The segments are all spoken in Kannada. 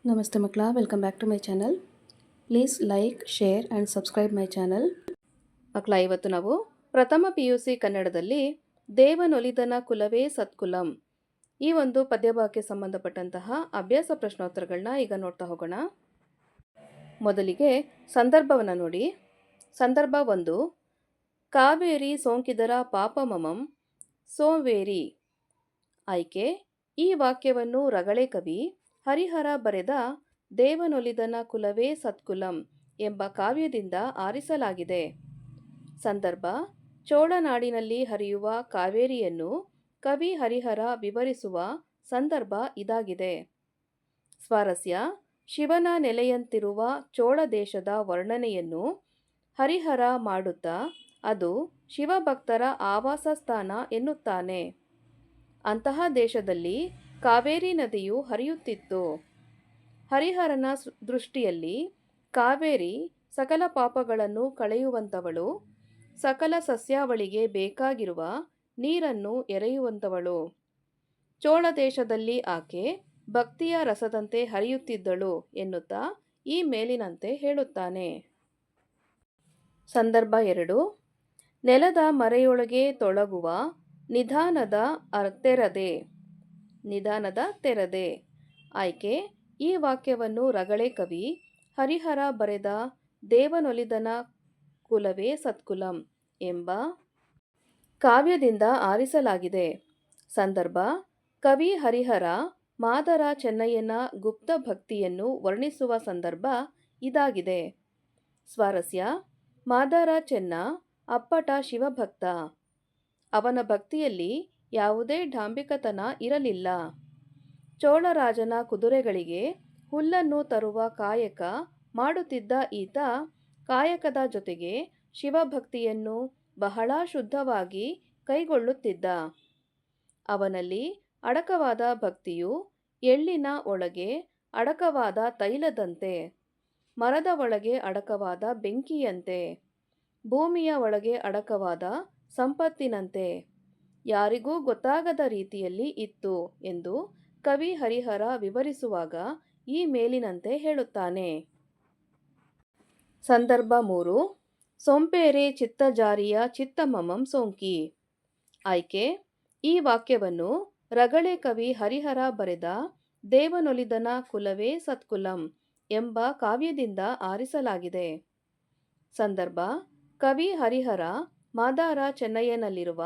ನಮಸ್ತೆ ಮಕ್ಕಳ, welcome back to my channel. Please like, share and subscribe my channel. ಮಕ್ಕಳ, ಇವತ್ತು ನಾವು ಪ್ರಥಮ PUC ಕನ್ನಡದಲ್ಲಿ ದೇವನೊಲಿದನ ಕುಲವೇ ಸತ್ಕುಲಂ ಈ ಒಂದು ಪದ್ಯಭಾಗಕ್ಕೆ ಸಂಬಂಧಪಟ್ಟಂತಹ ಅಭ್ಯಾಸ ಪ್ರಶ್ನೋತ್ತರಗಳನ್ನ ಈಗ ನೋಡ್ತಾ ಹೋಗೋಣ. ಮೊದಲಿಗೆ ಸಂದರ್ಭವನ್ನು ನೋಡಿ. ಸಂದರ್ಭ 1, ಕಾವೇರಿ ಸೋಂಕಿದರ ಪಾಪಮಮಂ ಸೋಂವೇರಿ. ಆಯ್ಕೆ: ಈ ವಾಕ್ಯವನ್ನು ರಗಳೆ ಕವಿ ಹರಿಹರ ಬರೆದ ದೇವನೊಲಿದನ ಕುಲವೇ ಸತ್ಕುಲಂ ಎಂಬ ಕಾವ್ಯದಿಂದ ಆರಿಸಲಾಗಿದೆ. ಸಂದರ್ಭ: ಚೋಳನಾಡಿನಲ್ಲಿ ಹರಿಯುವ ಕಾವೇರಿಯನ್ನು ಕವಿ ಹರಿಹರ ವಿವರಿಸುವ ಸಂದರ್ಭ ಇದಾಗಿದೆ. ಸ್ವಾರಸ್ಯ: ಶಿವನ ನೆಲೆಯಂತಿರುವ ಚೋಳ ದೇಶದ ವರ್ಣನೆಯನ್ನು ಹರಿಹರ ಮಾಡುತ್ತಾ ಅದು ಶಿವಭಕ್ತರ ಆವಾಸ ಸ್ಥಾನ ಎನ್ನುತ್ತಾನೆ. ಅಂತಹ ದೇಶದಲ್ಲಿ ಕಾವೇರಿ ನದಿಯು ಹರಿಯುತ್ತಿತ್ತು. ಹರಿಹರನ ದೃಷ್ಟಿಯಲ್ಲಿ ಕಾವೇರಿ ಸಕಲ ಪಾಪಗಳನ್ನು ಕಳೆಯುವಂಥವಳು, ಸಕಲ ಸಸ್ಯಾವಳಿಗೆ ಬೇಕಾಗಿರುವ ನೀರನ್ನು ಎರೆಯುವಂಥವಳು. ಚೋಳ ದೇಶದಲ್ಲಿ ಆಕೆ ಭಕ್ತಿಯ ರಸದಂತೆ ಹರಿಯುತ್ತಿದ್ದಳು ಎನ್ನುತ್ತಾ ಈ ಮೇಲಿನಂತೆ ಹೇಳುತ್ತಾನೆ. ಸಂದರ್ಭ 2, ನೆಲದ ಮರೆಯೊಳಗೆ ತೊಳಗುವ ನಿಧಾನದ ತೆರದೆ. ನಿಧಾನದ ತೆರದೆ. ಆಯ್ಕೆ: ಈ ವಾಕ್ಯವನ್ನು ರಗಳೆ ಕವಿ ಹರಿಹರ ಬರೆದ ದೇವನೊಲಿದನ ಕುಲವೇ ಸತ್ಕುಲಂ ಎಂಬ ಕಾವ್ಯದಿಂದ ಆರಿಸಲಾಗಿದೆ. ಸಂದರ್ಭ: ಕವಿ ಹರಿಹರ ಮಾದಾರ ಚೆನ್ನಯ್ಯನ ಗುಪ್ತ ಭಕ್ತಿಯನ್ನು ವರ್ಣಿಸುವ ಸಂದರ್ಭ ಇದಾಗಿದೆ. ಸ್ವಾರಸ್ಯ: ಮಾದಾರ ಚೆನ್ನ ಅಪ್ಪಟ ಶಿವಭಕ್ತ. ಅವನ ಭಕ್ತಿಯಲ್ಲಿ ಯಾವುದೇ ಡಾಂಭಿಕತನ ಇರಲಿಲ್ಲ. ಚೋಳರಾಜನ ಕುದುರೆಗಳಿಗೆ ಹುಲ್ಲನ್ನು ತರುವ ಕಾಯಕ ಮಾಡುತ್ತಿದ್ದ ಈತ ಕಾಯಕದ ಜೊತೆಗೆ ಶಿವಭಕ್ತಿಯನ್ನು ಬಹಳ ಶುದ್ಧವಾಗಿ ಕೈಗೊಳ್ಳುತ್ತಿದ್ದ. ಅವನಲ್ಲಿ ಅಡಕವಾದ ಭಕ್ತಿಯು ಎಳ್ಳಿನ ಒಳಗೆ ಅಡಕವಾದ ತೈಲದಂತೆ, ಮರದ ಒಳಗೆ ಅಡಕವಾದ ಬೆಂಕಿಯಂತೆ, ಭೂಮಿಯ ಒಳಗೆ ಅಡಕವಾದ ಸಂಪತ್ತಿನಂತೆ ಯಾರಿಗೂ ಗೊತ್ತಾಗದ ರೀತಿಯಲ್ಲಿ ಇತ್ತು ಎಂದು ಕವಿ ಹರಿಹರ ವಿವರಿಸುವಾಗ ಈ ಮೇಲಿನಂತೆ ಹೇಳುತ್ತಾನೆ. ಸಂದರ್ಭ 3, ಸೊಂಪೇರೆ ಚಿತ್ತಜಾರಿಯ ಚಿತ್ತಮಮಂ ಸೋಂಕಿ. ಆಯ್ಕೆ: ಈ ವಾಕ್ಯವನ್ನು ರಗಳೆ ಕವಿ ಹರಿಹರ ಬರೆದ ದೇವನೊಲಿದನ ಕುಲವೇ ಸತ್ಕುಲಂ ಎಂಬ ಕಾವ್ಯದಿಂದ ಆರಿಸಲಾಗಿದೆ. ಸಂದರ್ಭ: ಕವಿ ಹರಿಹರ ಮಾದಾರ ಚೆನ್ನಯ್ಯನಲ್ಲಿರುವ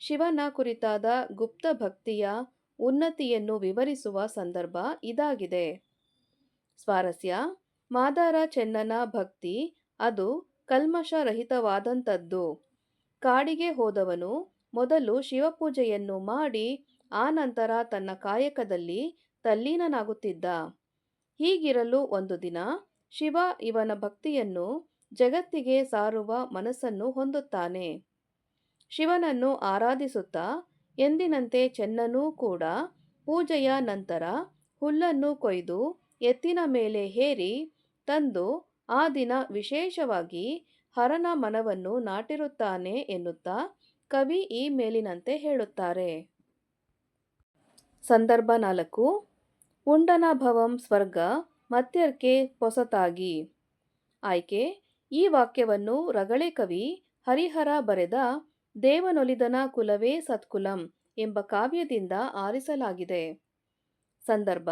ಶಿವನ ಕುರಿತಾದ ಗುಪ್ತ ಭಕ್ತಿಯ ಉನ್ನತಿಯನ್ನು ವಿವರಿಸುವ ಸಂದರ್ಭ ಇದಾಗಿದೆ. ಸ್ವಾರಸ್ಯ: ಮಾದಾರ ಚೆನ್ನನ ಭಕ್ತಿ ಅದು ಕಲ್ಮಷರಹಿತವಾದಂಥದ್ದು. ಕಾಡಿಗೆ ಹೋದವನು ಮೊದಲು ಶಿವಪೂಜೆಯನ್ನು ಮಾಡಿ ಆನಂತರ ತನ್ನ ಕಾಯಕದಲ್ಲಿ ತಲ್ಲೀನನಾಗುತ್ತಿದ್ದ. ಹೀಗಿರಲು ಒಂದು ದಿನ ಶಿವ ಇವನ ಭಕ್ತಿಯನ್ನು ಜಗತ್ತಿಗೆ ಸಾರುವ ಮನಸ್ಸನ್ನು ಹೊಂದುತ್ತಾನೆ. ಶಿವನನ್ನು ಆರಾಧಿಸುತ್ತಾ ಎಂದಿನಂತೆ ಚೆನ್ನನೂ ಕೂಡ ಪೂಜೆಯ ನಂತರ ಹುಲ್ಲನ್ನು ಕೊಯ್ದು ಎತ್ತಿನ ಮೇಲೆ ಹೇರಿ ತಂದು ಆ ದಿನ ವಿಶೇಷವಾಗಿ ಹರನ ಮನವನ್ನು ನಾಟಿರುತ್ತಾನೆ ಎನ್ನುತ್ತಾ ಕವಿ ಈ ಮೇಲಿನಂತೆ ಹೇಳುತ್ತಾರೆ. ಸಂದರ್ಭ 4, ಉಂಡನ ಭವಂ ಸ್ವರ್ಗ ಮರ್ತ್ಯಕ್ಕೆ ಪೊಸತಾಗಿ. ಆಯ್ಕೆ: ಈ ವಾಕ್ಯವನ್ನು ರಗಳೆ ಕವಿ ಹರಿಹರ ಬರೆದ ದೇವನೊಲಿದನ ಕುಲವೇ ಸತ್ಕುಲಂ ಎಂಬ ಕಾವ್ಯದಿಂದ ಆರಿಸಲಾಗಿದೆ. ಸಂದರ್ಭ: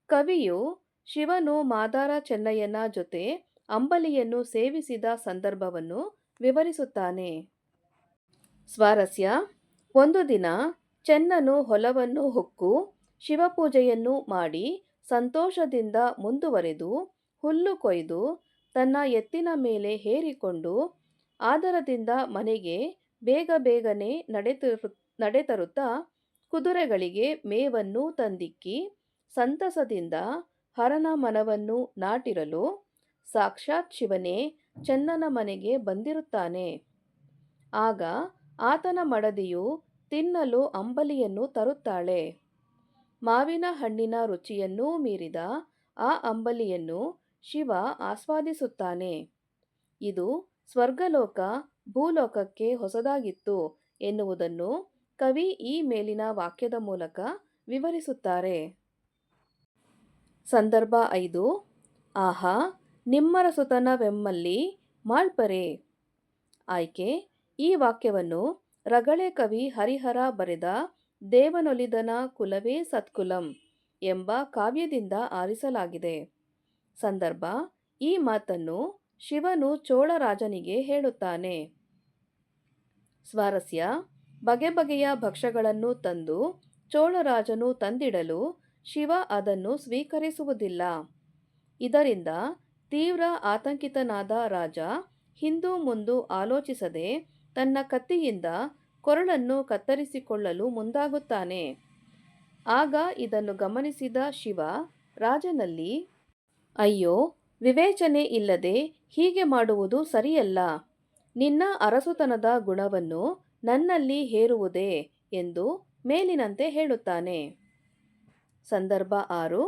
ಕವಿಯು ಶಿವನು ಮಾದಾರ ಚೆನ್ನಯ್ಯನ ಜೊತೆ ಅಂಬಲಿಯನ್ನು ಸೇವಿಸಿದ ಸಂದರ್ಭವನ್ನು ವಿವರಿಸುತ್ತಾನೆ. ಸ್ವಾರಸ್ಯ: ಒಂದು ದಿನ ಚೆನ್ನನು ಹೊಲವನ್ನು ಹೊಕ್ಕು ಶಿವಪೂಜೆಯನ್ನು ಮಾಡಿ ಸಂತೋಷದಿಂದ ಮುಂದುವರೆದು ಹುಲ್ಲು ಕೊಯ್ದು ತನ್ನ ಎತ್ತಿನ ಮೇಲೆ ಹೇರಿಕೊಂಡು ಆದರದಿಂದ ಮನೆಗೆ ಬೇಗ ಬೇಗನೆ ನಡೆತರುತ್ತಾ ಕುದುರೆಗಳಿಗೆ ಮೇವನ್ನು ತಂದಿಕ್ಕಿ ಸಂತಸದಿಂದ ಹರನ ಮನವನ್ನು ನಾಟಿರಲು ಸಾಕ್ಷಾತ್ ಶಿವನೇ ಚೆನ್ನನ ಮನೆಗೆ ಬಂದಿರುತ್ತಾನೆ. ಆಗ ಆತನ ಮಡದಿಯು ತಿನ್ನಲು ಅಂಬಲಿಯನ್ನು ತರುತ್ತಾಳೆ. ಮಾವಿನ ಹಣ್ಣಿನ ರುಚಿಯನ್ನೂ ಮೀರಿದ ಆ ಅಂಬಲಿಯನ್ನು ಶಿವ ಆಸ್ವಾದಿಸುತ್ತಾನೆ. ಇದು ಸ್ವರ್ಗಲೋಕ ಭೂಲೋಕಕ್ಕೆ ಹೊಸದಾಗಿತ್ತು ಎನ್ನುವುದನ್ನು ಕವಿ ಈ ಮೇಲಿನ ವಾಕ್ಯದ ಮೂಲಕ ವಿವರಿಸುತ್ತಾರೆ. ಸಂದರ್ಭ 5. ಆಹಾ ನಿಮ್ಮರಸುತನವೆಮ್ಮಲ್ಲಿ ಮಾಳ್ಪರೆ. ಆಯ್ಕೆ: ಈ ವಾಕ್ಯವನ್ನು ರಗಳೆ ಕವಿ ಹರಿಹರ ಬರೆದ ದೇವನೊಲಿದನ ಕುಲವೇ ಸತ್ಕುಲಂ ಎಂಬ ಕಾವ್ಯದಿಂದ ಆರಿಸಲಾಗಿದೆ. ಸಂದರ್ಭ: ಈ ಮಾತನ್ನು ಶಿವನು ಚೋಳರಾಜನಿಗೆ ಹೇಳುತ್ತಾನೆ. ಸ್ವಾರಸ್ಯ: ಬಗೆ ಬಗೆಯ ಭಕ್ಷ್ಯಗಳನ್ನು ತಂದು ಚೋಳರಾಜನು ತಂದಿಡಲು ಶಿವ ಅದನ್ನು ಸ್ವೀಕರಿಸುವುದಿಲ್ಲ. ಇದರಿಂದ ತೀವ್ರ ಆತಂಕಿತನಾದ ರಾಜ ಹಿಂದು ಮುಂದು ಆಲೋಚಿಸದೆ ತನ್ನ ಕತ್ತಿಯಿಂದ ಕೊರಳನ್ನು ಕತ್ತರಿಸಿಕೊಳ್ಳಲು ಮುಂದಾಗುತ್ತಾನೆ. ಆಗ ಇದನ್ನು ಗಮನಿಸಿದ ಶಿವ ರಾಜನಲ್ಲಿ, ಅಯ್ಯೋ, ವಿವೇಚನೆ ಇಲ್ಲದೆ ಹೀಗೆ ಮಾಡುವುದು ಸರಿಯಲ್ಲ. ನಿನ್ನ ಅರಸುತನದ ಗುಣವನ್ನು ನನ್ನಲ್ಲಿ ಹೇರುವುದೇ ಎಂದು ಮೇಲಿನಂತೆ ಹೇಳುತ್ತಾನೆ. ಸಂದರ್ಭ 6.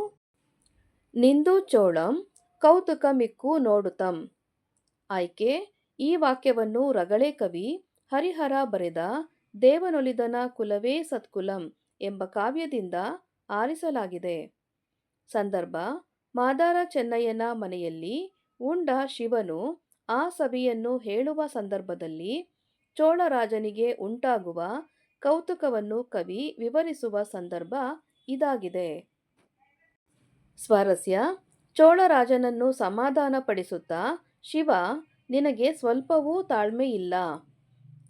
ನಿಂದು ಚೋಳಂ ಕೌತುಕಮಿಕ್ಕು ನೋಡುತ್ತಂ. ಆಯ್ಕೆ: ಈ ವಾಕ್ಯವನ್ನು ರಗಳೆ ಕವಿ ಹರಿಹರ ಬರೆದ ದೇವನೊಲಿದನ ಕುಲವೇ ಸತ್ಕುಲಂ ಎಂಬ ಕಾವ್ಯದಿಂದ ಆರಿಸಲಾಗಿದೆ. ಸಂದರ್ಭ: ಮಾದಾರ ಚೆನ್ನಯ್ಯನ ಮನೆಯಲ್ಲಿ ಉಂಡ ಶಿವನು ಆ ಸವಿಯನ್ನು ಹೇಳುವ ಸಂದರ್ಭದಲ್ಲಿ ಚೋಳರಾಜನಿಗೆ ಉಂಟಾಗುವ ಕೌತುಕವನ್ನು ಕವಿ ವಿವರಿಸುವ ಸಂದರ್ಭ ಇದಾಗಿದೆ. ಸ್ವಾರಸ್ಯ: ಚೋಳರಾಜನನ್ನು ಸಮಾಧಾನಪಡಿಸುತ್ತಾ ಶಿವ, ನಿನಗೆ ಸ್ವಲ್ಪವೂ ತಾಳ್ಮೆಯಿಲ್ಲ.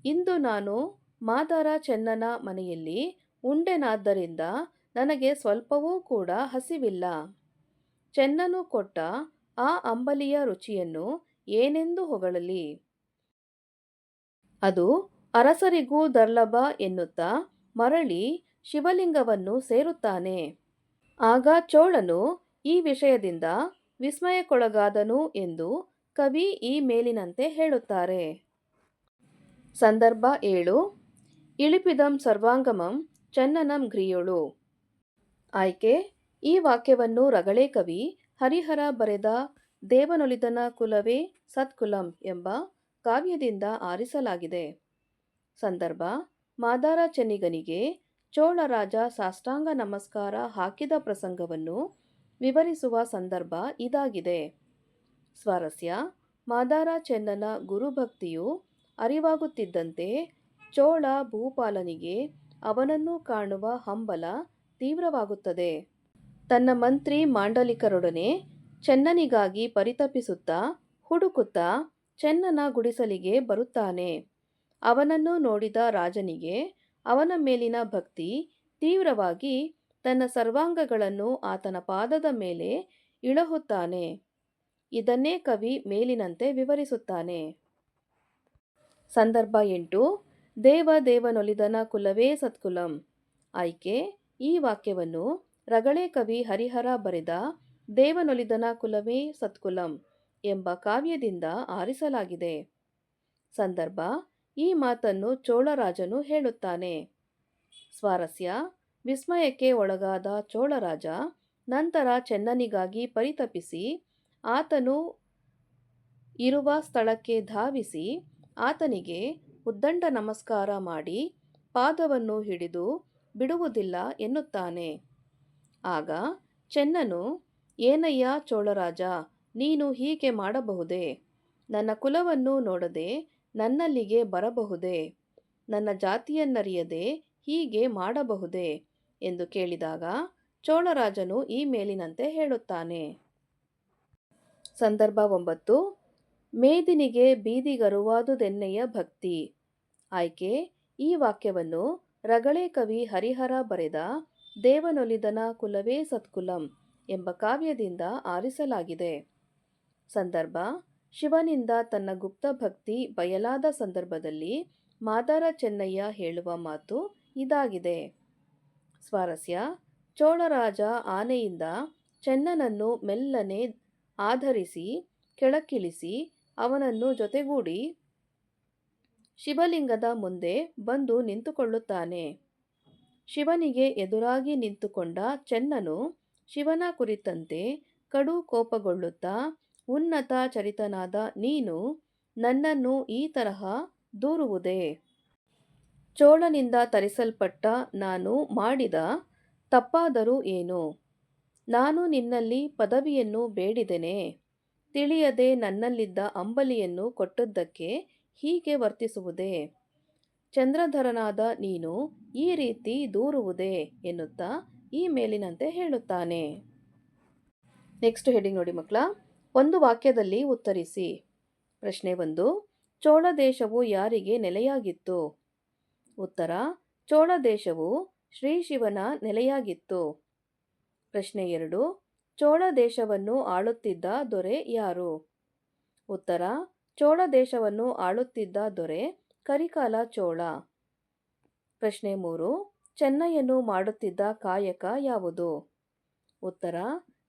ಇಂದು ನಾನು ಮಾದಾರ ಚೆನ್ನನ ಮನೆಯಲ್ಲಿ ಉಂಡೆನಾದ್ದರಿಂದ ನನಗೆ ಸ್ವಲ್ಪವೂ ಕೂಡ ಹಸಿವಿಲ್ಲ. ಚೆನ್ನನು ಕೊಟ್ಟ ಆ ಅಂಬಲಿಯ ರುಚಿಯನ್ನು ಏನೆಂದು ಹೊಗಳಲಿ? ಅದು ಅರಸರಿಗೂ ದುರ್ಲಭ ಎನ್ನುತ್ತಾ ಮರಳಿ ಶಿವಲಿಂಗವನ್ನು ಸೇರುತ್ತಾನೆ. ಆಗ ಚೋಳನು ಈ ವಿಷಯದಿಂದ ವಿಸ್ಮಯಕ್ಕೊಳಗಾದನು ಎಂದು ಕವಿ ಈ ಮೇಲಿನಂತೆ ಹೇಳುತ್ತಾರೆ. ಸಂದರ್ಭ 7. ಇಳಿಪಿದಂ ಸರ್ವಾಂಗಮಂ ಚೆನ್ನನಂ ಗ್ರಿಯೊಳು. ಆಯ್ಕೆ: ಈ ವಾಕ್ಯವನ್ನು ರಗಳೆ ಕವಿ ಹರಿಹರ ಬರೆದ ದೇವನೊಲಿದನ ಕುಲವೇ ಸತ್ಕುಲಂ ಎಂಬ ಕಾವ್ಯದಿಂದ ಆರಿಸಲಾಗಿದೆ. ಸಂದರ್ಭ: ಮಾದಾರ ಚೆನ್ನಿಗನಿಗೆ ಚೋಳರಾಜ ಸಾಷ್ಟಾಂಗ ನಮಸ್ಕಾರ ಹಾಕಿದ ಪ್ರಸಂಗವನ್ನು ವಿವರಿಸುವ ಸಂದರ್ಭ ಇದಾಗಿದೆ. ಸ್ವಾರಸ್ಯ: ಮಾದಾರ ಚೆನ್ನನ ಗುರುಭಕ್ತಿಯು ಅರಿವಾಗುತ್ತಿದ್ದಂತೆ ಚೋಳ ಭೂಪಾಲನಿಗೆ ಅವನನ್ನು ಕಾಣುವ ಹಂಬಲ ತೀವ್ರವಾಗುತ್ತದೆ. ತನ್ನ ಮಂತ್ರಿ ಮಾಂಡಲಿಕರೊಡನೆ ಚೆನ್ನನಿಗಾಗಿ ಪರಿತಪಿಸುತ್ತಾ ಹುಡುಕುತ್ತಾ ಚೆನ್ನನ ಗುಡಿಸಲಿಗೆ ಬರುತ್ತಾನೆ. ಅವನನ್ನು ನೋಡಿದ ರಾಜನಿಗೆ ಅವನ ಮೇಲಿನ ಭಕ್ತಿ ತೀವ್ರವಾಗಿ ತನ್ನ ಸರ್ವಾಂಗಗಳನ್ನು ಆತನ ಪಾದದ ಮೇಲೆ ಇಳಹುತ್ತಾನೆ. ಇದನ್ನೇ ಕವಿ ಮೇಲಿನಂತೆ ವಿವರಿಸುತ್ತಾನೆ. ಸಂದರ್ಭ 8. ದೇವನೊಲಿದನ ಕುಲವೇ ಸತ್ಕುಲಂ. ಆಯ್ಕೆ: ಈ ವಾಕ್ಯವನ್ನು ರಗಳೆ ಕವಿ ಹರಿಹರ ಬರೆದ ದೇವನೊಲಿದನ ಕುಲವೇ ಸತ್ಕುಲಂ ಎಂಬ ಕಾವ್ಯದಿಂದ ಆರಿಸಲಾಗಿದೆ. ಸಂದರ್ಭ: ಈ ಮಾತನ್ನು ಚೋಳರಾಜನು ಹೇಳುತ್ತಾನೆ. ಸ್ವಾರಸ್ಯ: ವಿಸ್ಮಯಕ್ಕೆ ಒಳಗಾದ ಚೋಳರಾಜ ನಂತರ ಚೆನ್ನನಿಗಾಗಿ ಪರಿತಪಿಸಿ ಆತನು ಇರುವ ಸ್ಥಳಕ್ಕೆ ಧಾವಿಸಿ ಆತನಿಗೆ ಉದ್ದಂಡ ನಮಸ್ಕಾರ ಮಾಡಿ ಪಾದವನ್ನು ಹಿಡಿದು ಬಿಡುವುದಿಲ್ಲ ಎನ್ನುತ್ತಾನೆ. ಆಗ ಚೆನ್ನನು, ಏನಯ್ಯ ಚೋಳರಾಜ, ನೀನು ಹೀಗೆ ಮಾಡಬಹುದೇ? ನನ್ನ ಕುಲವನ್ನು ನೋಡದೆ ನನ್ನಲ್ಲಿಗೆ ಬರಬಹುದೇ? ನನ್ನ ಜಾತಿಯನ್ನರಿಯದೆ ಹೀಗೆ ಮಾಡಬಹುದೇ ಎಂದು ಕೇಳಿದಾಗ ಚೋಳರಾಜನು ಈ ಮೇಲಿನಂತೆ ಹೇಳುತ್ತಾನೆ. ಸಂದರ್ಭ 9. ಮೇದಿನಿಗೆ ಬೀದಿಗರುವಾದುದೆನ್ನಯ್ಯ ಭಕ್ತಿ. ಆಯ್ಕೆ: ಈ ವಾಕ್ಯವನ್ನು ರಗಳೆ ಕವಿ ಹರಿಹರ ಬರೆದ ದೇವನೊಲಿದನ ಕುಲವೇ ಸತ್ಕುಲಂ ಎಂಬ ಕಾವ್ಯದಿಂದ ಆರಿಸಲಾಗಿದೆ. ಸಂದರ್ಭ: ಶಿವನಿಂದ ತನ್ನ ಗುಪ್ತ ಭಕ್ತಿ ಬಯಲಾದ ಸಂದರ್ಭದಲ್ಲಿ ಮಾದಾರ ಚೆನ್ನಯ್ಯ ಹೇಳುವ ಮಾತು ಇದಾಗಿದೆ. ಸ್ವಾರಸ್ಯ: ಚೋಳರಾಜ ಆನೆಯಿಂದ ಚೆನ್ನನನ್ನು ಮೆಲ್ಲನೆ ಆಧರಿಸಿ ಕೆಳಕ್ಕಿಳಿಸಿ ಅವನನ್ನು ಜೊತೆಗೂಡಿ ಶಿವಲಿಂಗದ ಮುಂದೆ ಬಂದು ನಿಂತುಕೊಳ್ಳುತ್ತಾನೆ. ಶಿವನಿಗೆ ಎದುರಾಗಿ ನಿಂತುಕೊಂಡ ಚೆನ್ನನು ಶಿವನ ಕುರಿತಂತೆ ಕಡು ಕೋಪಗೊಳ್ಳುತ್ತಾ, ಉನ್ನತ ಚರಿತನಾದ ನೀನು ನನ್ನನ್ನು ಈ ತರಹ ದೂರುವುದೇ? ಚೋಳನಿಂದ ತರಿಸಲ್ಪಟ್ಟ ನಾನು ಮಾಡಿದ ತಪ್ಪಾದರೂ ಏನು? ನಾನು ನಿನ್ನಲ್ಲಿ ಪದವಿಯನ್ನು ಬೇಡಿದೆನೆ, ತಿಳಿಯದೆ ನನ್ನಲ್ಲಿದ್ದ ಅಂಬಲಿಯನ್ನು ಕೊಟ್ಟದ್ದಕ್ಕೆ ಹೀಗೆ ವರ್ತಿಸುವುದೇ? ಚಂದ್ರಧರನಾದ ನೀನು ಈ ರೀತಿ ದೂರುವುದೇ ಎನ್ನುತ್ತಾ ಈ ಮೇಲಿನಂತೆ ಹೇಳುತ್ತಾನೆ. ನೆಕ್ಸ್ಟ್ ಹೆಡಿಂಗ್ ನೋಡಿ ಮಕ್ಕಳ. ಒಂದು ವಾಕ್ಯದಲ್ಲಿ ಉತ್ತರಿಸಿ. ಪ್ರಶ್ನೆ 1. ಚೋಳ ದೇಶವು ಯಾರಿಗೆ ನೆಲೆಯಾಗಿತ್ತು? ಉತ್ತರ: ಚೋಳ ದೇಶವು ಶ್ರೀ ಶಿವನ ನೆಲೆಯಾಗಿತ್ತು. ಪ್ರಶ್ನೆ 2. ಚೋಳ ದೇಶವನ್ನು ಆಳುತ್ತಿದ್ದ ದೊರೆ ಯಾರು? ಉತ್ತರ: ಚೋಳ ದೇಶವನ್ನು ಆಳುತ್ತಿದ್ದ ದೊರೆ ಕರಿಕಾಲ ಚೋಳ. ಪ್ರಶ್ನೆ 3. ಚೆನ್ನಯ್ಯನು ಮಾಡುತ್ತಿದ್ದ ಕಾಯಕ ಯಾವುದು? ಉತ್ತರ: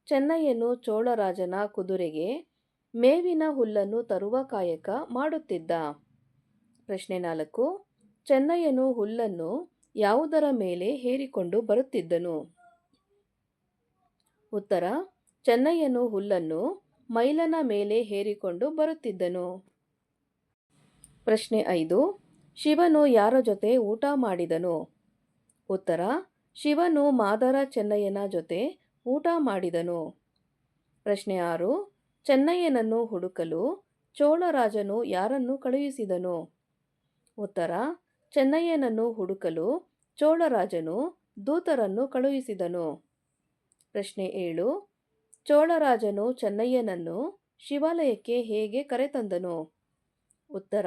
ಚೆನ್ನಯ್ಯನು ಚೋಳರಾಜನ ಕುದುರೆಗೆ ಮೇವಿನ ಹುಲ್ಲನ್ನು ತರುವ ಕಾಯಕ ಮಾಡುತ್ತಿದ್ದ. ಪ್ರಶ್ನೆ 4. ಚೆನ್ನಯ್ಯನು ಹುಲ್ಲನ್ನು ಯಾವುದರ ಮೇಲೆ ಹೇರಿಕೊಂಡು ಬರುತ್ತಿದ್ದನು? ಉತ್ತರ: ಚೆನ್ನಯ್ಯನು ಹುಲ್ಲನ್ನು ಮೈಲನ ಮೇಲೆ ಹೇರಿಕೊಂಡು ಬರುತ್ತಿದ್ದನು. ಪ್ರಶ್ನೆ 5. ಶಿವನು ಯಾರ ಜೊತೆ ಊಟ ಮಾಡಿದನು? ಉತ್ತರ: ಶಿವನು ಮಾದರ ಚೆನ್ನಯ್ಯನ ಜೊತೆ ಊಟ ಮಾಡಿದನು. ಪ್ರಶ್ನೆ 6. ಚೆನ್ನಯ್ಯನನ್ನು ಹುಡುಕಲು ಚೋಳರಾಜನು ಯಾರನ್ನು ಕಳುಹಿಸಿದನು? ಉತ್ತರ: ಚೆನ್ನಯ್ಯನನ್ನು ಹುಡುಕಲು ಚೋಳರಾಜನು ದೂತರನ್ನು ಕಳುಹಿಸಿದನು. ಪ್ರಶ್ನೆ 7. ಚೋಳರಾಜನು ಚೆನ್ನಯ್ಯನನ್ನು ಶಿವಾಲಯಕ್ಕೆ ಹೇಗೆ ಕರೆತಂದನು? ಉತ್ತರ: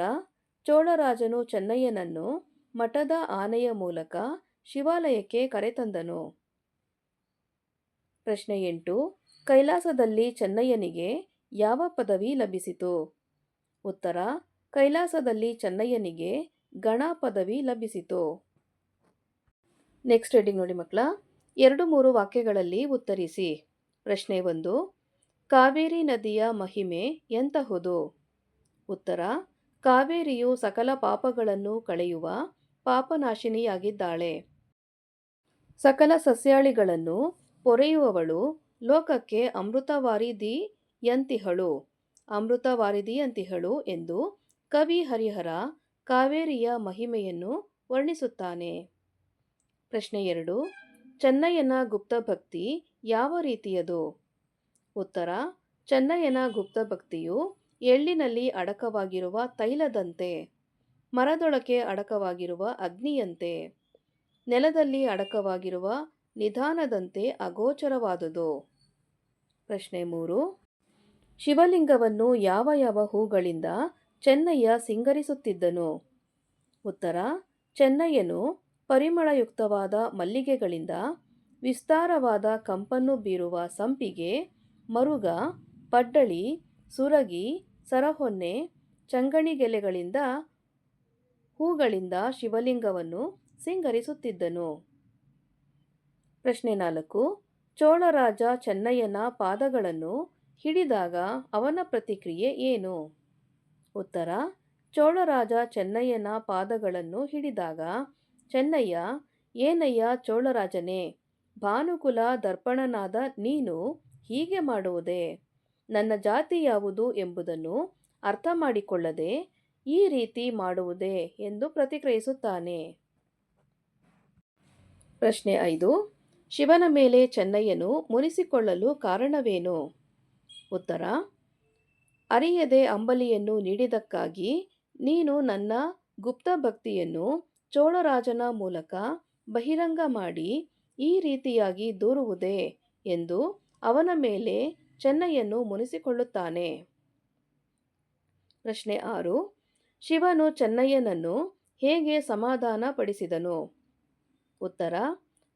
ಚೋಳರಾಜನು ಚೆನ್ನಯ್ಯನನ್ನು ಮಠದ ಆನೆಯ ಮೂಲಕ ಶಿವಾಲಯಕ್ಕೆ ಕರೆತಂದನು. ಪ್ರಶ್ನೆ 8. ಕೈಲಾಸದಲ್ಲಿ ಚೆನ್ನಯ್ಯನಿಗೆ ಯಾವ ಪದವಿ ಲಭಿಸಿತು? ಉತ್ತರ: ಕೈಲಾಸದಲ್ಲಿ ಚೆನ್ನಯ್ಯನಿಗೆ ಗಣ ಪದವಿ ಲಭಿಸಿತು. ನೆಕ್ಸ್ಟ್ ಹೆಡಿಂಗ್ ನೋಡಿ ಮಕ್ಕಳ. 2-3 ವಾಕ್ಯಗಳಲ್ಲಿ ಉತ್ತರಿಸಿ. ಪ್ರಶ್ನೆ 1. ಕಾವೇರಿ ನದಿಯ ಮಹಿಮೆ ಎಂತಹುದು? ಉತ್ತರ: ಕಾವೇರಿಯು ಸಕಲ ಪಾಪಗಳನ್ನು ಕಳೆಯುವ ಪಾಪನಾಶಿನಿಯಾಗಿದ್ದಾಳೆ. ಸಕಲ ಸಸ್ಯಾಳಿಗಳನ್ನು ಪೊರೆಯುವವಳು, ಲೋಕಕ್ಕೆ ಅಮೃತವಾರಿಧಿಯಂತಿಹಳು ಎಂದು ಕವಿ ಹರಿಹರ ಕಾವೇರಿಯ ಮಹಿಮೆಯನ್ನು ವರ್ಣಿಸುತ್ತಾನೆ. ಪ್ರಶ್ನೆ 2. ಚೆನ್ನಯ್ಯನ ಗುಪ್ತಭಕ್ತಿ ಯಾವ ರೀತಿಯದು? ಉತ್ತರ: ಚೆನ್ನಯ್ಯನ ಗುಪ್ತಭಕ್ತಿಯು ಎಳ್ಳಿನಲ್ಲಿ ಅಡಕವಾಗಿರುವ ತೈಲದಂತೆ, ಮರದೊಳಗೆ ಅಡಕವಾಗಿರುವ ಅಗ್ನಿಯಂತೆ, ನೆಲದಲ್ಲಿ ಅಡಕವಾಗಿರುವ ನಿಧಾನದಂತೆ ಅಗೋಚರವಾದುದು. ಪ್ರಶ್ನೆ 3. ಶಿವಲಿಂಗವನ್ನು ಯಾವ ಯಾವ ಹೂಗಳಿಂದ ಚೆನ್ನಯ್ಯ ಸಿಂಗರಿಸುತ್ತಿದ್ದನು? ಉತ್ತರ: ಚೆನ್ನಯ್ಯನು ಪರಿಮಳಯುಕ್ತವಾದ ಮಲ್ಲಿಗೆಗಳಿಂದ, ವಿಸ್ತಾರವಾದ ಕಂಪನ್ನು ಬೀರುವ ಸಂಪಿಗೆ, ಮರುಗ, ಪಡ್ಡಳಿ, ಸುರಗಿ, ಸರಹೊನ್ನೆ, ಚಂಗಣಿಗೆಲೆಗಳಿಂದ ಹೂಗಳಿಂದ ಶಿವಲಿಂಗವನ್ನು ಸಿಂಗರಿಸುತ್ತಿದ್ದನು. ಪ್ರಶ್ನೆ 4. ಚೋಳರಾಜ ಚೆನ್ನಯ್ಯನ ಪಾದಗಳನ್ನು ಹಿಡಿದಾಗ ಅವನ ಪ್ರತಿಕ್ರಿಯೆ ಏನು? ಉತ್ತರ: ಚೋಳರಾಜ ಚೆನ್ನಯ್ಯನ ಪಾದಗಳನ್ನು ಹಿಡಿದಾಗ ಚೆನ್ನಯ್ಯ, ಏನಯ್ಯ ಚೋಳರಾಜನೇ, ಭಾನುಕುಲ ದರ್ಪಣನಾದ ನೀನು ಹೀಗೆ ಮಾಡುವುದೇ? ನನ್ನ ಜಾತಿ ಯಾವುದು ಎಂಬುದನ್ನು ಅರ್ಥ ಮಾಡಿಕೊಳ್ಳದೆ ಈ ರೀತಿ ಮಾಡುವುದೇ ಎಂದು ಪ್ರತಿಕ್ರಿಯಿಸುತ್ತಾನೆ. ಪ್ರಶ್ನೆ 5. ಶಿವನ ಮೇಲೆ ಚೆನ್ನಯ್ಯನು ಮುನಿಸಿಕೊಳ್ಳಲು ಕಾರಣವೇನು? ಉತ್ತರ: ಅರಿಯದೆ ಅಂಬಲಿಯನ್ನು ನೀಡಿದ್ದಕ್ಕಾಗಿ ನೀನು ನನ್ನ ಗುಪ್ತಭಕ್ತಿಯನ್ನು ಚೋಳರಾಜನ ಮೂಲಕ ಬಹಿರಂಗ ಮಾಡಿ ಈ ರೀತಿಯಾಗಿ ದೂರುವುದೇ ಎಂದು ಅವನ ಮೇಲೆ ಚೆನ್ನಯ್ಯನು ಮುನಿಸಿಕೊಳ್ಳುತ್ತಾನೆ. ಪ್ರಶ್ನೆ 6. ಶಿವನು ಚೆನ್ನಯ್ಯನನ್ನು ಹೇಗೆ ಸಮಾಧಾನ ಪಡಿಸಿದನು? ಉತ್ತರ: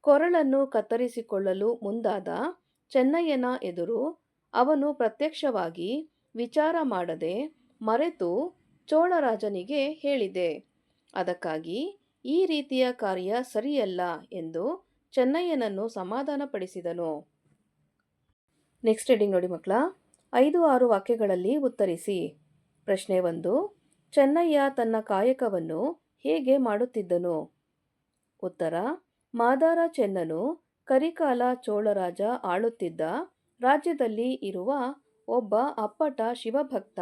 ಕೊರಳನ್ನು ಕತ್ತರಿಸಿಕೊಳ್ಳಲು ಮುಂದಾದ ಚೆನ್ನಯ್ಯನ ಎದುರು ಅವನು ಪ್ರತ್ಯಕ್ಷವಾಗಿ ವಿಚಾರ ಮಾಡದೆ ಮರೆತು ಚೋಳರಾಜನಿಗೆ ಹೇಳಿದೆ. ಅದಕ್ಕಾಗಿ ಈ ರೀತಿಯ ಕಾರ್ಯ ಸರಿಯಲ್ಲ ಎಂದು ಚೆನ್ನಯ್ಯನನ್ನು ಸಮಾಧಾನಪಡಿಸಿದನು. ನೆಕ್ಸ್ಟ್ ಹೆಡಿಂಗ್ ನೋಡಿ ಮಕ್ಕಳ. 5-6 ವಾಕ್ಯಗಳಲ್ಲಿ ಉತ್ತರಿಸಿ. ಪ್ರಶ್ನೆ 1. ಚೆನ್ನಯ್ಯ ತನ್ನ ಕಾಯಕವನ್ನು ಹೇಗೆ ಮಾಡುತ್ತಿದ್ದನು? ಉತ್ತರ: ಮಾದಾರ ಚೆನ್ನನು ಕರಿಕಾಲ ಚೋಳರಾಜ ಆಳುತ್ತಿದ್ದ ರಾಜ್ಯದಲ್ಲಿ ಇರುವ ಒಬ್ಬ ಅಪ್ಪಟ ಶಿವಭಕ್ತ.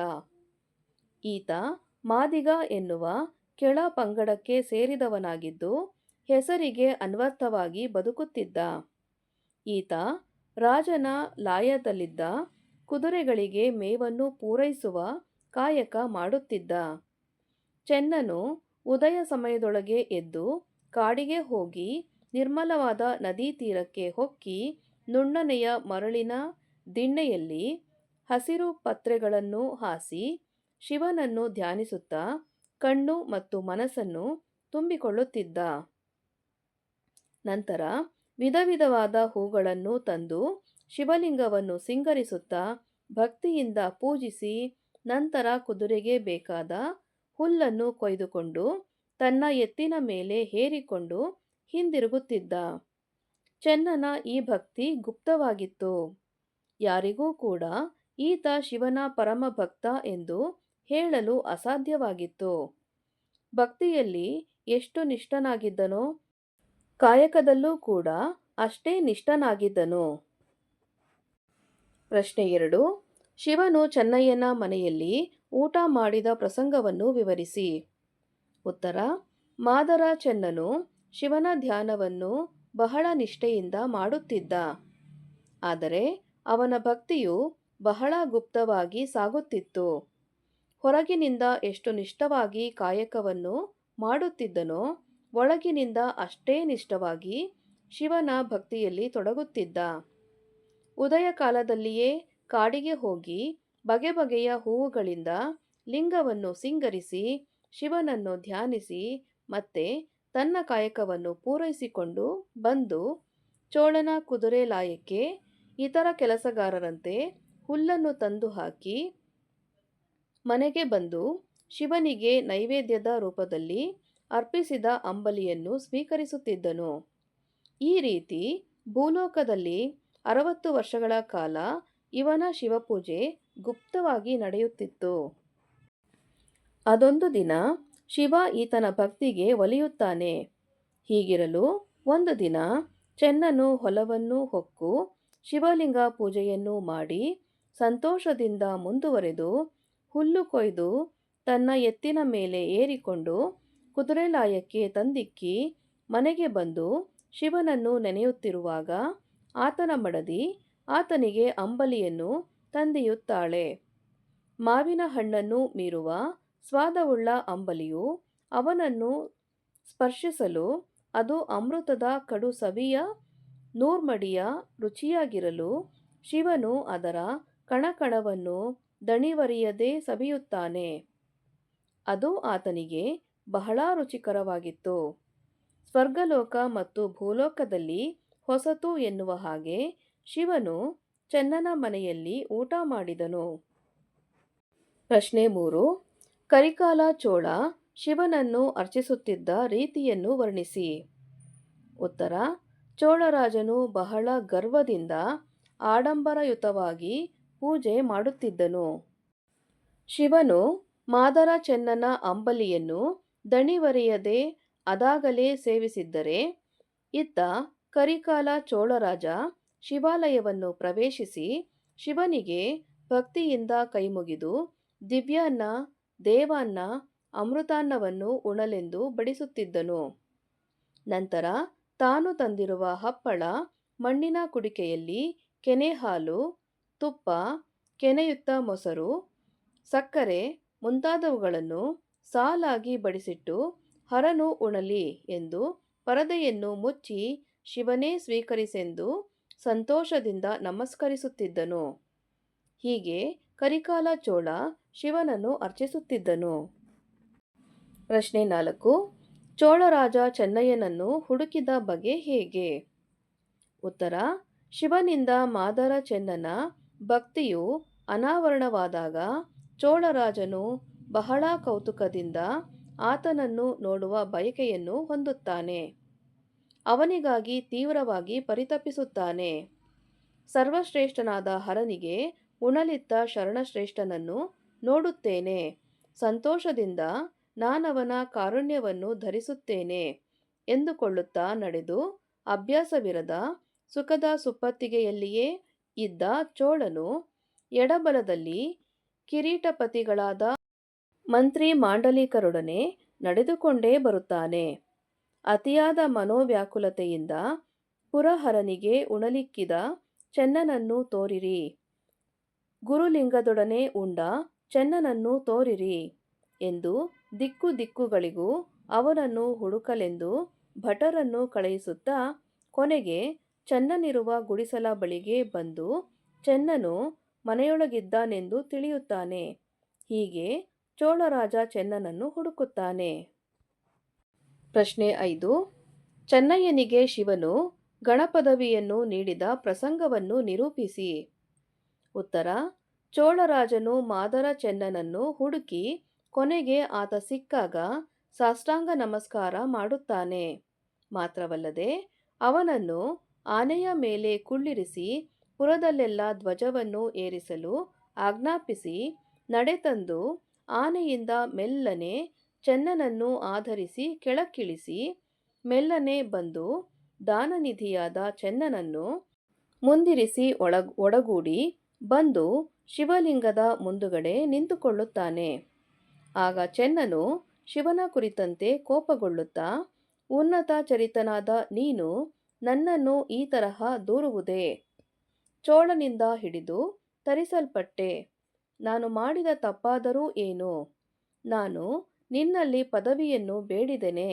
ಈತ ಮಾದಿಗ ಎನ್ನುವ ಕೆಳ ಪಂಗಡಕ್ಕೆ ಸೇರಿದವನಾಗಿದ್ದು ಹೆಸರಿಗೆ ಅನ್ವರ್ಥವಾಗಿ ಬದುಕುತ್ತಿದ್ದ. ಈತ ರಾಜನ ಲಾಯದಲ್ಲಿದ್ದ ಕುದುರೆಗಳಿಗೆ ಮೇವನ್ನು ಪೂರೈಸುವ ಕಾಯಕ ಮಾಡುತ್ತಿದ್ದ. ಚೆನ್ನನು ಉದಯ ಸಮಯದೊಳಗೆ ಎದ್ದು ಕಾಡಿಗೆ ಹೋಗಿ ನಿರ್ಮಲವಾದ ನದೀ ತೀರಕ್ಕೆ ಹೊಕ್ಕಿ ನುಣ್ಣನೆಯ ಮರಳಿನ ದಿಣ್ಣೆಯಲ್ಲಿ ಹಸಿರು ಪತ್ರೆಗಳನ್ನು ಹಾಸಿ ಶಿವನನ್ನು ಧ್ಯಾನಿಸುತ್ತಾ ಕಣ್ಣು ಮತ್ತು ಮನಸ್ಸನ್ನು ತುಂಬಿಕೊಳ್ಳುತ್ತಿದ್ದ. ನಂತರ ವಿಧ ವಿಧವಾದ ಹೂಗಳನ್ನು ತಂದು ಶಿವಲಿಂಗವನ್ನು ಸಿಂಗರಿಸುತ್ತಾ ಭಕ್ತಿಯಿಂದ ಪೂಜಿಸಿ ನಂತರ ಕುದುರೆಗೆ ಬೇಕಾದ ಹುಲ್ಲನ್ನು ಕೊಯ್ದುಕೊಂಡು ತನ್ನ ಎತ್ತಿನ ಮೇಲೆ ಹೇರಿಕೊಂಡು ಹಿಂದಿರುಗುತ್ತಿದ್ದ. ಚೆನ್ನನ ಈ ಭಕ್ತಿ ಗುಪ್ತವಾಗಿತ್ತು. ಯಾರಿಗೂ ಕೂಡ ಈತ ಶಿವನ ಪರಮ ಭಕ್ತ ಎಂದು ಹೇಳಲು ಅಸಾಧ್ಯವಾಗಿತ್ತು. ಭಕ್ತಿಯಲ್ಲಿ ಎಷ್ಟು ನಿಷ್ಠನಾಗಿದ್ದನೋ ಕಾಯಕದಲ್ಲೂ ಕೂಡ ಅಷ್ಟೇ ನಿಷ್ಠನಾಗಿದ್ದನು. ಪ್ರಶ್ನೆ 2. ಶಿವನು ಚೆನ್ನಯ್ಯನ ಮನೆಯಲ್ಲಿ ಊಟ ಮಾಡಿದ ಪ್ರಸಂಗವನ್ನು ವಿವರಿಸಿ. ಉತ್ತರ: ಮಾದರ ಚೆನ್ನನು ಶಿವನ ಧ್ಯಾನವನ್ನು ಬಹಳ ನಿಷ್ಠೆಯಿಂದ ಮಾಡುತ್ತಿದ್ದ. ಆದರೆ ಅವನ ಭಕ್ತಿಯು ಬಹಳ ಗುಪ್ತವಾಗಿ ಸಾಗುತ್ತಿತ್ತು. ಹೊರಗಿನಿಂದ ಎಷ್ಟು ನಿಷ್ಠವಾಗಿ ಕಾಯಕವನ್ನು ಮಾಡುತ್ತಿದ್ದನೋ ಒಳಗಿನಿಂದ ಅಷ್ಟೇ ನಿಷ್ಠವಾಗಿ ಶಿವನ ಭಕ್ತಿಯಲ್ಲಿ ತೊಡಗುತ್ತಿದ್ದ. ಉದಯ ಕಾಲದಲ್ಲಿಯೇ ಕಾಡಿಗೆ ಹೋಗಿ ಬಗೆ ಬಗೆಯ ಹೂವುಗಳಿಂದ ಲಿಂಗವನ್ನು ಸಿಂಗರಿಸಿ ಶಿವನನ್ನು ಧ್ಯಾನಿಸಿ ಮತ್ತೆ ತನ್ನ ಕಾಯಕವನ್ನು ಪೂರೈಸಿಕೊಂಡು ಬಂದು ಚೋಳನ ಕುದುರೆ ಲಾಯಕ್ಕೆ ಇತರ ಕೆಲಸಗಾರರಂತೆ ಹುಲ್ಲನ್ನು ತಂದು ಹಾಕಿ ಮನೆಗೆ ಬಂದು ಶಿವನಿಗೆ ನೈವೇದ್ಯದ ರೂಪದಲ್ಲಿ ಅರ್ಪಿಸಿದ ಅಂಬಲಿಯನ್ನು ಸ್ವೀಕರಿಸುತ್ತಿದ್ದನು. ಈ ರೀತಿ ಭೂಲೋಕದಲ್ಲಿ 60 ವರ್ಷಗಳ ಕಾಲ ಇವನ ಶಿವಪೂಜೆ ಗುಪ್ತವಾಗಿ ನಡೆಯುತ್ತಿತ್ತು. ಅದೊಂದು ದಿನ ಶಿವ ಈತನ ಭಕ್ತಿಗೆ ಒಲಿಯುತ್ತಾನೆ. ಹೀಗಿರಲು ಒಂದು ದಿನ ಚೆನ್ನನು ಹೊಲವನ್ನು ಹೊಕ್ಕು ಶಿವಲಿಂಗ ಪೂಜೆಯನ್ನು ಮಾಡಿ ಸಂತೋಷದಿಂದ ಮುಂದುವರೆದು ಹುಲ್ಲು ಕೊಯ್ದು ತನ್ನ ಎತ್ತಿನ ಮೇಲೆ ಏರಿಕೊಂಡು ಕುದುರೆ ಲಾಯಕ್ಕೆ ತಂದಿಕ್ಕಿ ಮನೆಗೆ ಬಂದು ಶಿವನನ್ನು ನೆನೆಯುತ್ತಿರುವಾಗ ಆತನ ಮಡದಿ ಆತನಿಗೆ ಅಂಬಲಿಯನ್ನು ತಂದಿಯುತ್ತಾಳೆ. ಮಾವಿನ ಹಣ್ಣನ್ನು ಮೀರುವ ಸ್ವಾದವುಳ್ಳ ಅಂಬಲಿಯು ಅವನನ್ನು ಸ್ಪರ್ಶಿಸಲು ಅದು ಅಮೃತದ ಕಡು ಸವಿಯ ನೂರ್ಮಡಿಯ ರುಚಿಯಾಗಿರಲು ಶಿವನು ಅದರ ಕಣಕಣವನ್ನು ದಣಿವರಿಯದೆ ಸವಿಯುತ್ತಾನೆ. ಅದು ಆತನಿಗೆ ಬಹಳ ರುಚಿಕರವಾಗಿತ್ತು. ಸ್ವರ್ಗಲೋಕ ಮತ್ತು ಭೂಲೋಕದಲ್ಲಿ ಹೊಸತು ಎನ್ನುವ ಹಾಗೆ ಶಿವನು ಚೆನ್ನನ ಮನೆಯಲ್ಲಿ ಊಟ ಮಾಡಿದನು. ಪ್ರಶ್ನೆ 3. ಕರಿಕಾಲ ಚೋಳ ಶಿವನನ್ನು ಅರ್ಚಿಸುತ್ತಿದ್ದ ರೀತಿಯನ್ನು ವರ್ಣಿಸಿ. ಉತ್ತರ: ಚೋಳರಾಜನು ಬಹಳ ಗರ್ವದಿಂದ ಆಡಂಬರಯುತವಾಗಿ ಪೂಜೆ ಮಾಡುತ್ತಿದ್ದನು. ಶಿವನು ಮಾದರ ಚೆನ್ನನ ಅಂಬಲಿಯನ್ನು ದಣಿವರಿಯದೆ ಅದಾಗಲೇ ಸೇವಿಸಿದ್ದರೆ ಇತ್ತ ಕರಿಕಾಲ ಚೋಳರಾಜ ಶಿವಾಲಯವನ್ನು ಪ್ರವೇಶಿಸಿ ಶಿವನಿಗೆ ಭಕ್ತಿಯಿಂದ ಕೈಮುಗಿದು ದಿವ್ಯಾನ್ನ, ದೇವಾನ್ನ, ಅಮೃತಾನ್ನವನ್ನು ಉಣಲೆಂದು ಬಡಿಸುತ್ತಿದ್ದನು. ನಂತರ ತಾನು ತಂದಿರುವ ಹಪ್ಪಳ, ಮಣ್ಣಿನ ಕುಡಿಕೆಯಲ್ಲಿ ಕೆನೆ ಹಾಲು, ತುಪ್ಪ, ಕೆನೆಯುತ್ತ ಮೊಸರು, ಸಕ್ಕರೆ ಮುಂತಾದವುಗಳನ್ನು ಸಾಲಾಗಿ ಬಡಿಸಿಟ್ಟು ಹರನು ಉಣಲಿ ಎಂದು ಪರದೆಯನ್ನು ಮುಚ್ಚಿ ಶಿವನೇ ಸ್ವೀಕರಿಸೆಂದು ಸಂತೋಷದಿಂದ ನಮಸ್ಕರಿಸುತ್ತಿದ್ದನು. ಹೀಗೆ ಕರಿಕಾಲ ಚೋಳ ಶಿವನನ್ನು ಅರ್ಚಿಸುತ್ತಿದ್ದನು. ಪ್ರಶ್ನೆ 4. ಚೋಳರಾಜ ಚೆನ್ನಯ್ಯನನ್ನು ಹುಡುಕಿದ ಬಗೆ ಹೇಗೆ? ಉತ್ತರ: ಶಿವನಿಂದ ಮಾದರ ಚೆನ್ನನ ಭಕ್ತಿಯು ಅನಾವರಣವಾದಾಗ ಚೋಳರಾಜನು ಬಹಳ ಕೌತುಕದಿಂದ ಆತನನ್ನು ನೋಡುವ ಬಯಕೆಯನ್ನು ಹೊಂದುತ್ತಾನೆ. ಅವನಿಗಾಗಿ ತೀವ್ರವಾಗಿ ಪರಿತಪಿಸುತ್ತಾನೆ. ಸರ್ವಶ್ರೇಷ್ಠನಾದ ಹರನಿಗೆ ಉಣಲಿತ್ತ ಶರಣಶ್ರೇಷ್ಠನನ್ನು ನೋಡುತ್ತೇನೆ, ಸಂತೋಷದಿಂದ ನಾನವನ ಕಾರುಣ್ಯವನ್ನು ಧರಿಸುತ್ತೇನೆ ಎಂದುಕೊಳ್ಳುತ್ತಾ ನಡೆದು ಅಭ್ಯಾಸವಿರದ ಸುಖದ ಸುಪ್ಪತ್ತಿಗೆಯಲ್ಲಿಯೇ ಇದ್ದ ಚೋಳನು ಎಡಬಲದಲ್ಲಿ ಕಿರೀಟಪತಿಗಳಾದ ಮಂತ್ರಿ ಮಾಂಡಲಿಕರೊಡನೆ ನಡೆದುಕೊಂಡೇ ಬರುತ್ತಾನೆ. ಅತಿಯಾದ ಮನೋವ್ಯಾಕುಲತೆಯಿಂದ ಪುರಹರನಿಗೆ ಉಣಲಿಕ್ಕಿದ ಚೆನ್ನನನ್ನು ತೋರಿರಿ. ಗುರುಲಿಂಗದೊಡನೆ ಉಂಡ ಚೆನ್ನನನ್ನು ತೋರಿರಿ ಎಂದು ದಿಕ್ಕು ದಿಕ್ಕುಗಳಿಗೂ ಅವನನ್ನು ಹುಡುಕಲೆಂದು ಭಟರನ್ನು ಕಳುಹಿಸುತ್ತಾ ಕೊನೆಗೆ ಚೆನ್ನನಿರುವ ಗುಡಿಸಲ ಬಳಿಗೆ ಬಂದು ಚೆನ್ನನು ಮನೆಯೊಳಗಿದ್ದಾನೆಂದು ತಿಳಿಯುತ್ತಾನೆ. ಹೀಗೆ ಚೋಳರಾಜ ಚೆನ್ನನನ್ನು ಹುಡುಕುತ್ತಾನೆ. ಪ್ರಶ್ನೆ 5. ಚೆನ್ನಯ್ಯನಿಗೆ ಶಿವನು ಗಣಪದವಿಯನ್ನು ನೀಡಿದ ಪ್ರಸಂಗವನ್ನು ನಿರೂಪಿಸಿ. ಉತ್ತರ: ಚೋಳರಾಜನು ಮಾದರ ಚೆನ್ನನನ್ನು ಹುಡುಕಿ ಕೊನೆಗೆ ಆತ ಸಿಕ್ಕಾಗ ಸಾಷ್ಟಾಂಗ ನಮಸ್ಕಾರ ಮಾಡುತ್ತಾನೆ. ಮಾತ್ರವಲ್ಲದೆ ಅವನನ್ನು ಆನೆಯ ಮೇಲೆ ಕುಳ್ಳಿರಿಸಿ ಪುರದಲ್ಲೆಲ್ಲ ಧ್ವಜವನ್ನು ಏರಿಸಲು ಆಜ್ಞಾಪಿಸಿ ನಡೆತಂದು ಆನೆಯಿಂದ ಮೆಲ್ಲನೆ ಚೆನ್ನನನ್ನು ಆಧರಿಸಿ ಕೆಳಕ್ಕಿಳಿಸಿ ಮೆಲ್ಲನೆ ಬಂದು ದಾನನಿಧಿಯಾದ ಚೆನ್ನನನ್ನು ಮುಂದಿರಿಸಿ ಒಡಗೂಡಿ ಬಂದು ಶಿವಲಿಂಗದ ಮುಂದುಗಡೆ ನಿಂತುಕೊಳ್ಳುತ್ತಾನೆ. ಆಗ ಚೆನ್ನನು ಶಿವನ ಕುರಿತಂತೆ ಕೋಪಗೊಳ್ಳುತ್ತಾ, ಉನ್ನತ ಚರಿತನಾದ ನೀನು ನನ್ನನ್ನು ಈ ತರಹ ದೂರುವುದೇ? ಚೋಳನಿಂದ ಹಿಡಿದು ತರಿಸಲ್ಪಟ್ಟೆ. ನಾನು ಮಾಡಿದ ತಪ್ಪಾದರೂ ಏನು? ನಾನು ನಿನ್ನಲ್ಲಿ ಪದವಿಯನ್ನು ಬೇಡಿದೆನೆ.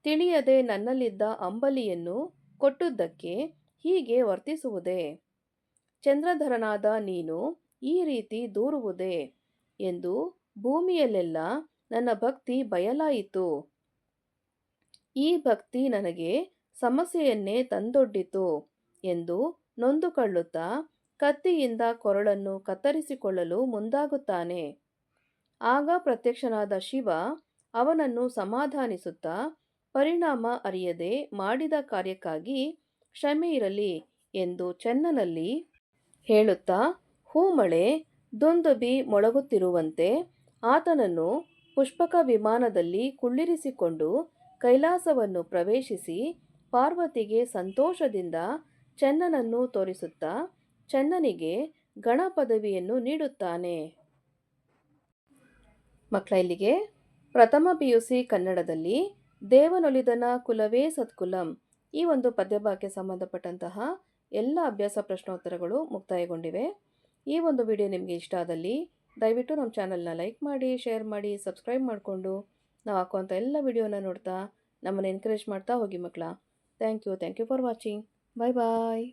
ತಿಳಿಯದೆ ನನ್ನಲ್ಲಿದ್ದ ಅಂಬಲಿಯನ್ನು ಕೊಟ್ಟುದಕ್ಕೆ ಹೀಗೆ ವರ್ತಿಸುವುದೇ? ಚಂದ್ರಧರನಾದ ನೀನು ಈ ರೀತಿ ದೂರುವುದೇ? ಎಂದು ಭೂಮಿಯಲ್ಲೆಲ್ಲ ನನ್ನ ಭಕ್ತಿ ಬಯಲಾಯಿತು. ಈ ಭಕ್ತಿ ನನಗೆ ಸಮಸ್ಯೆಯನ್ನೇ ತಂದೊಡ್ಡಿತು ಎಂದು ನೊಂದುಕೊಳ್ಳುತ್ತಾ ಕತ್ತಿಯಿಂದ ಕೊರಳನ್ನು ಕತ್ತರಿಸಿಕೊಳ್ಳಲು ಮುಂದಾಗುತ್ತಾನೆ. ಆಗ ಪ್ರತ್ಯಕ್ಷನಾದ ಶಿವ ಅವನನ್ನು ಸಮಾಧಾನಿಸುತ್ತಾ, ಪರಿಣಾಮ ಅರಿಯದೆ ಮಾಡಿದ ಕಾರ್ಯಕ್ಕಾಗಿ ಕ್ಷಮೆ ಇರಲಿ ಎಂದು ಚೆನ್ನನಲ್ಲಿ ಹೇಳುತ್ತಾ ಹೂಮಳೆ ದುಂದುಬಿ ಮೊಳಗುತ್ತಿರುವಂತೆ ಆತನನ್ನು ಪುಷ್ಪಕ ವಿಮಾನದಲ್ಲಿ ಕುಳ್ಳಿರಿಸಿಕೊಂಡು ಕೈಲಾಸವನ್ನು ಪ್ರವೇಶಿಸಿ ಪಾರ್ವತಿಗೆ ಸಂತೋಷದಿಂದ ಚೆನ್ನನನ್ನು ತೋರಿಸುತ್ತಾ ಚೆನ್ನನಿಗೆ ಗಣಪದವಿಯನ್ನು ನೀಡುತ್ತಾನೆ. ಮಕ್ಕಳ, ಇಲ್ಲಿಗೆ ಪ್ರಥಮ PUC ಕನ್ನಡದಲ್ಲಿ ದೇವನೊಲಿದನ ಕುಲವೇ ಸತ್ಕುಲಂ ಈ ಒಂದು ಪದ್ಯಭಾಗಕ್ಕೆ ಸಂಬಂಧಪಟ್ಟಂತಹ ಎಲ್ಲ ಅಭ್ಯಾಸ ಪ್ರಶ್ನೋತ್ತರಗಳು ಮುಕ್ತಾಯಗೊಂಡಿವೆ. ಈ ಒಂದು ವಿಡಿಯೋ ನಿಮಗೆ ಇಷ್ಟ ಆದಲ್ಲಿ ದಯವಿಟ್ಟು ನಮ್ಮ ಚಾನಲ್ನ ಲೈಕ್ ಮಾಡಿ, ಶೇರ್ ಮಾಡಿ, ಸಬ್ಸ್ಕ್ರೈಬ್ ಮಾಡಿಕೊಂಡು ನಾವು ಹಾಕುವಂಥ ಎಲ್ಲ ವಿಡಿಯೋನ ನೋಡ್ತಾ ನಮ್ಮನ್ನು ಎನ್ಕರೇಜ್ ಮಾಡ್ತಾ ಹೋಗಿ ಮಕ್ಕಳ. Thank you for watching. Bye bye.